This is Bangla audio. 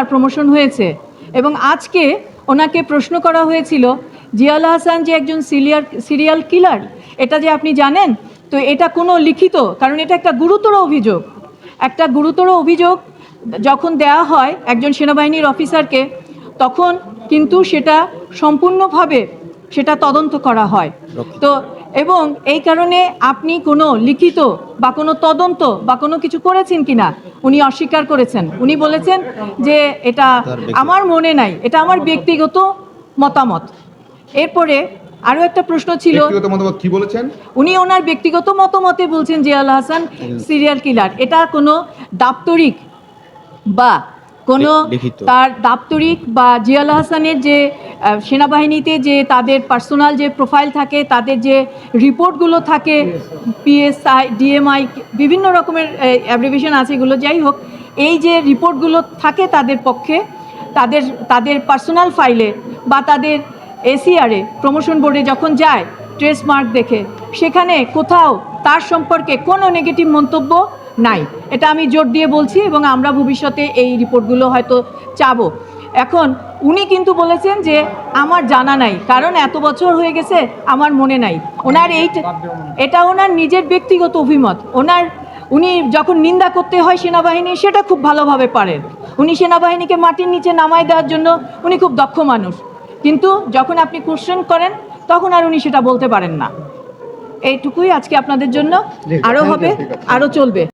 তার প্রমোশন হয়েছে। এবং আজকে ওনাকে প্রশ্ন করা হয়েছিল জিয়াউল হাসান যে একজন সিরিয়াল কিলার, এটা যে আপনি জানেন, তো এটা কোনো লিখিত, কারণ এটা একটা গুরুতর অভিযোগ। একটা গুরুতর অভিযোগ যখন দেওয়া হয় একজন সেনাবাহিনীর অফিসারকে, তখন কিন্তু সেটা সম্পূর্ণভাবে সেটা তদন্ত করা হয়। তো এবং এই কারণে আপনি কোনো লিখিত বা কোনো তদন্ত বা কোনো কিছু করেছেন কিনা উনি অস্বীকার করেছেন। উনি বলেছেন যে এটা আমার মনে নাই, এটা আমার ব্যক্তিগত মতামত। এরপরে আরও একটা প্রশ্ন ছিল, ব্যক্তিগত মতামত কি বলেছেন উনি ওনার ব্যক্তিগত মতামতে বলছেন জিয়াউল হাসান সিরিয়াল কিলার। এটা কোনো দাপ্তরিক বা কোনো তার দাপ্তরিক বা জিয়াউল হাসানের যে সেনাবাহিনীতে যে তাদের পার্সোনাল যে প্রোফাইল থাকে, তাদের যে রিপোর্টগুলো থাকে, পিএসআই, ডিএমআই, বিভিন্ন রকমের অ্যাব্রিভিয়েশন আছে, এগুলো যাই হোক, এই যে রিপোর্টগুলো থাকে তাদের পক্ষে, তাদের পার্সোনাল ফাইলে বা তাদের এসিআরে প্রমোশন বোর্ডে যখন যায় ট্রেস মার্ক দেখে, সেখানে কোথাও তার সম্পর্কে কোনো নেগেটিভ মন্তব্য নাই। এটা আমি জোর দিয়ে বলছি এবং আমরা ভবিষ্যতে এই রিপোর্টগুলো হয়তো চাবো। এখন উনি কিন্তু বলেছেন যে আমার জানা নাই, কারণ এত বছর হয়ে গেছে, আমার মনে নাই। ওনার এটা ওনার নিজের ব্যক্তিগত অভিমত। উনি যখন নিন্দা করতে হয় সেনাবাহিনী, সেটা খুব ভালোভাবে পারেন। উনি সেনাবাহিনীকে মাটির নিচে নামায় দেওয়ার জন্য উনি খুব দক্ষ মানুষ, কিন্তু যখন আপনি কোশ্চেন করেন তখন আর উনি সেটা বলতে পারেন না। এইটুকুই আজকে আপনাদের জন্য। আরও হবে, আরও চলবে।